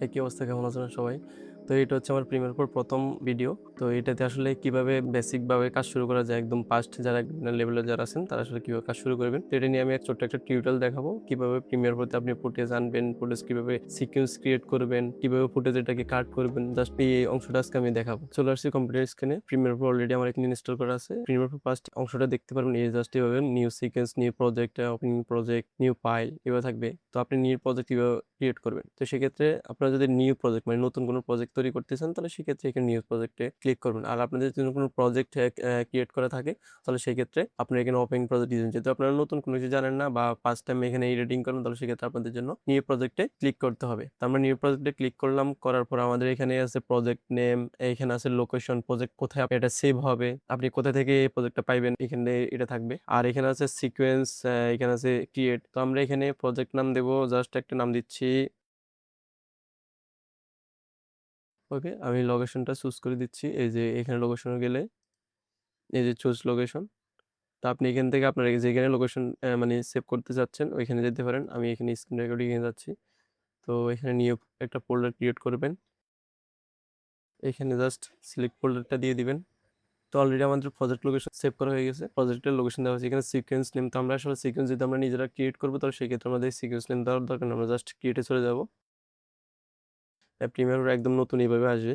একই অবস্থা, কেমন আছেন সবাই? তো এটা হচ্ছে আমার প্রিমিয়ার প্রো প্রথম ভিডিও। তো এটাতে আসলে কিভাবে বেসিকভাবে কাজ শুরু করা যায়, একদম ফার্স্ট যারা বিগিনার লেভেলে যারা আছেন তারা আসলে কিভাবে কাজ শুরু করবেন। তো এটা নিয়ে আমি ছোট্ট একটা টিউটোরিয়াল দেখাবো। কিভাবে প্রিমিয়ার প্রোতে আপনি ফুটেজ আনবেন, ফুটেজ কিভাবে সিকোয়েন্স ক্রিয়েট করবেন, কিভাবে ফুটেজ এটাকে কাট করবেন। জাস্ট এই অংশটা আজকে আমি দেখাবো। চলে আসছি কম্পিউটার স্ক্রিনে। প্রিমিয়ার প্রো অলরেডি আমার এখানে ইনস্টল করা আছে। প্রিমিয়ার প্রো ফার্স্ট অংশটা দেখতে পারবেন। এই জাস্ট এভাবে new sequence, new project, opening project, new file এভাবে থাকবে। তো আপনি নিউ প্রজেক্ট কিভাবে ক্রিয়েট করবেন। তো সেক্ষেত্রে আপনারা যদি নিউ প্রজেক্ট মানে নতুন কোনো প্রজেক্ট তৈরি করতে চান তাহলে সেক্ষেত্রে এখানে নিউ প্রজেক্টে ক্লিক করবেন। আর আপনাদের যদি কোনো প্রজেক্ট ক্রিয়েট করা থাকে তাহলে সেক্ষেত্রে আপনারা এখানে ওপেন প্রজেক্ট দিবেন। যেহেতু আপনারা নতুন কোনো কিছু জানেন না বা ফার্স্ট টাইম এখানে এডিটিং করেন তাহলে সেক্ষেত্রে আপনাদের জন্য নিউ প্রজেক্টে ক্লিক করতে হবে। তো আমরা নিউ প্রজেক্টে ক্লিক করলাম, করার পর আমাদের এখানে আছে প্রজেক্ট নেম, এখানে আছে লোকেশন, প্রজেক্ট কোথায় এটা সেভ হবে, আপনি কোথা থেকে এই প্রজেক্টটা পাইবেন এখানে এটা থাকবে। আর এখানে আছে সিকোয়েন্স, এখানে আছে ক্রিয়েট। তো আমরা এখানে প্রজেক্ট নাম দেবো, জাস্ট একটা নাম দিচ্ছি। ওকে, আমি লোকেশনটা চুজ করে দিচ্ছি। এই যে এখানে লোকেশনে গেলে এই যে চুজ লোকেশন। তো আপনি এখান থেকে আপনার যেখানে লোকেশন মানে সেভ করতে চাচ্ছেন ওইখানে যেতে পারেন। আমি এখানে স্ক্রিন রেকর্ডিং এ যাচ্ছি। তো এখানে নিউ একটা ফোল্ডার ক্রিয়েট করবেন। এখানে জাস্ট সিলেক্ট ফোল্ডারটা দিয়ে দিবেন। তো অলরেডি আমাদের প্রজেক্ট লোকেশন সেভ করা হয়ে গেছে। প্রজেক্টের লোকেশন দেওয়া হচ্ছে এখানে সিকোয়েন্স নেম। তো আমরা আসলে সিকোয়েন্স যদি আমরা নিজেরা ক্রিয়েট করবো তাহলে সেক্ষেত্রে আমাদের সিকোয়েন্স নেম দেওয়ার দরকার নেই। আমরা জাস্ট ক্রিয়েটে চলে যাব। প্রিমিয়ার একদম নতুন এইভাবে আসবে।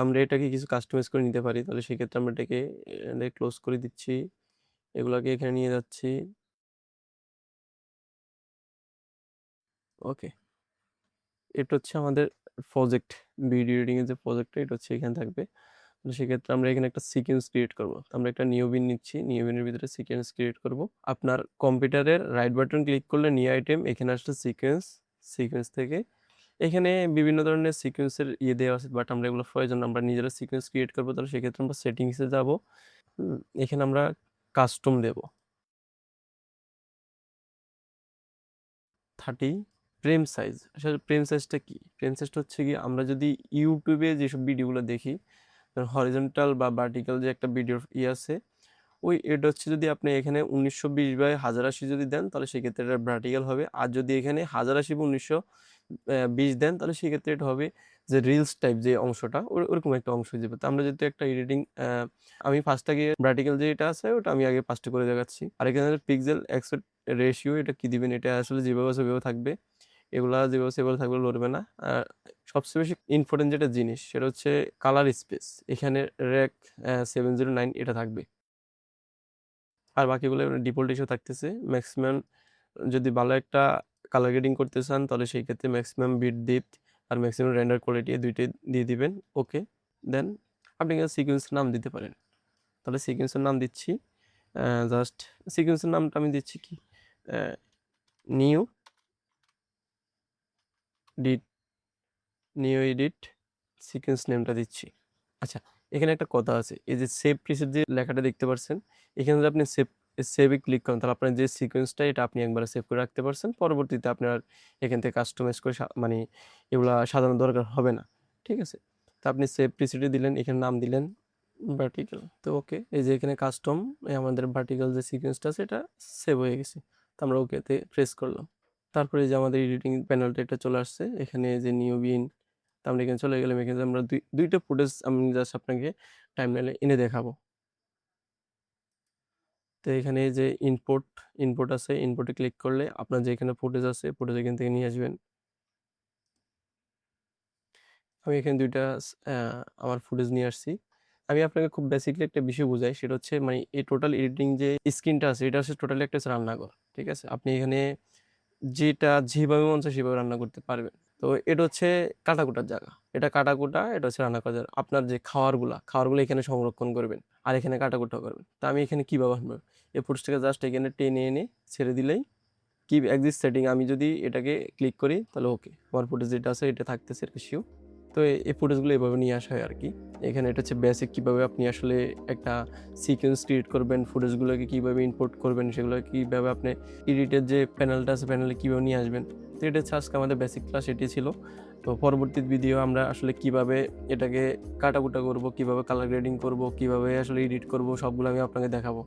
আমরা এটাকে কিছু কাস্টমাইজ করে নিতে পারি। তাহলে সেক্ষেত্রে আমরা এটাকে ক্লোজ করে দিচ্ছি। এগুলাকে এখানে নিয়ে যাচ্ছি। ওকে, এটা হচ্ছে আমাদের প্রজেক্ট, ভিডিও এডিটিং এর যে প্রজেক্টটা এটা হচ্ছে এখানে থাকবে। তো সেক্ষেত্রে আমরা এখানে একটা সিকোয়েন্স ক্রিয়েট করব। তো আমরা একটা নিউ বিন নিচ্ছি, নিউ বিনের ভিতরে সিকোয়েন্স ক্রিয়েট করব। আপনার কম্পিউটারের রাইট বাটন ক্লিক করলে নিউ আইটেম, এখানে আসলে সিকোয়েন্স, সিকোয়েন্স থেকে এখানে বিভিন্ন ধরনের সিকোয়েন্সের দেওয়া আছে, বাট আমরা এগুলো প্রয়োজন আমরা নিজেরা সিকোয়েন্স ক্রিয়েট করবো। তাহলে সেক্ষেত্রে আমরা সেটিংসে যাব। এখানে আমরা কাস্টম দেব 30 ফ্রেম সাইজ। আসলে ফ্রেম সাইজটা কি? ফ্রেম সাইজটা হচ্ছে কি, আমরা যদি ইউটিউবে যেসব ভিডিওগুলো দেখি হরিজন্টাল বা ভার্টিক্যাল যে একটা ভিডিওর আছে, ওই এটা হচ্ছে যদি আপনি এখানে 1920/1080 যদি দেন তাহলে সেক্ষেত্রে এটা ভার্টিক্যাল হবে। আর যদি এখানে 1080/1920 দেন তাহলে সেক্ষেত্রে এটা হবে যে রিলস টাইপ যে অংশটা ওরকম একটা অংশ হয়ে যাবে। তো আমরা যেহেতু একটা এডিটিং, আমি ফার্স্ট আগে ভার্টিক্যাল যে এটা আছে ওটা আমি আগে ফার্স্টে করে দেখাচ্ছি। আর এখানে পিক্সেল অ্যাসপেক্ট রেশিও এটা কি দিবেন, এটা আসলে যেভাবে আছে সেভাবে থাকবে। এগুলা যেভাবে সেভাবে থাকবে, লড়বে না। আর সবচেয়ে বেশি ইম্পর্টেন্ট যেটা জিনিস সেটা হচ্ছে কালার স্পেস। এখানে রেক 709 এটা থাকবে। আর বাকিগুলো ডিফল্ট ইস্যু থাকতেছে। ম্যাক্সিমাম যদি ভালো একটা কালার গ্রেডিং করতে চান তাহলে সেই ক্ষেত্রে ম্যাক্সিমাম বিট ডেপথ আর ম্যাক্সিমাম রেন্ডার কোয়ালিটি দুইটাই দিয়ে দিবেন। ওকে, দেন আপনি সিকোয়েন্সের নাম দিতে পারেন। তাহলে সিকোয়েন্সের নাম দিচ্ছি, জাস্ট সিকোয়েন্সের নামটা আমি দিচ্ছি কি, নিউ ডিট, নিউ এডিট সিকোয়েন্স নেমটা দিচ্ছি। আচ্ছা, এখানে একটা কথা আছে, এই যে সেভ প্রিসেট যে লেখাটা দেখতে পাচ্ছেন, এখানে যদি আপনি সেভে ক্লিক করেন তাহলে আপনার যে সিকোয়েন্সটা এটা আপনি একবারে সেভ করে রাখতে পারছেন। পরবর্তীতে আপনার এখান থেকে কাস্টমাইজ করে মানে এগুলা সাজানোর দরকার হবে না। ঠিক আছে, তো আপনি সেভ প্রিসেটে দিলেন, এখানে নাম দিলেন ভার্টিক্যাল। তো ওকে, এই যে এখানে কাস্টম আমাদের ভার্টিক্যাল যে সিকোয়েন্সটা আছে এটা সেভ হয়ে গেছে। তো আমরা ওকেতে প্রেস করলাম। তারপরে যে আমাদের এডিটিং প্যানেলটা এটা চলে আসছে। এখানে যে নিউ বিন, তো আমরা এখানে চলে গেলাম। এখানে আমরা দুইটা ফুটেজ আমি জাস্ট আপনাকে টাইমলাইনে এনে দেখাবো। তো এখানে যে ইনপুট আছে, ইনপুটে ক্লিক করলে আপনার যে এখানে ফুটেজ আছে ফুটেজ এখান থেকে নিয়ে আসবেন। আমি এখানে দুইটা আমার ফুটেজ নিয়ে আসছি। আমি আপনাকে খুব বেসিকলি একটা বিষয় বুঝাই, সেটা হচ্ছে মানে এই টোটাল এডিটিং যে স্ক্রিনটা আছে এটা হচ্ছে টোটালি একটা রান্নাঘর। ঠিক আছে, আপনি এখানে যেটা যেভাবে মন চায় সেভাবে রান্না করতে পারবেন। তো এটা হচ্ছে কাটাকুটার জায়গা, এটা কাটাকুটা, এটা হচ্ছে রান্না করার জায়গা। আপনার যে খাবারগুলো এখানে সংরক্ষণ করবেন আর এখানে কাটাকুটা করবেন। তো আমি এখানে কী ব্যবহার করবো, এই ফুটেজটাকে জাস্ট এখানে টেনে এনে ছেড়ে দিলেই কি এক্সিস্ট সেটিং, আমি যদি এটাকে ক্লিক করি তাহলে ওকে আমার ফুটেজ যেটা আছে এটা থাকতেছে রেশিও। তো এই ফুটেজগুলো এভাবে নিয়ে আসা হয় আর কি। এখানে এটা হচ্ছে বেসিক কীভাবে আপনি আসলে একটা সিকোয়েন্স ক্রিয়েট করবেন, ফুটেজগুলোকে কীভাবে ইম্পোর্ট করবেন, সেগুলো কীভাবে আপনি এডিটের যে প্যানেলটা আছে প্যানেলে কীভাবে নিয়ে আসবেন। তো এটা হচ্ছে আজকে আমাদের বেসিক ক্লাস, এটি ছিল। তো পরবর্তী ভিডিও আমরা আসলে কিভাবে এটাকে কাটাকুটা করব, কিভাবে কালার গ্রেডিং করব, কিভাবে আসলে এডিট করব, সবগুলো আমি আপনাকে দেখাবো।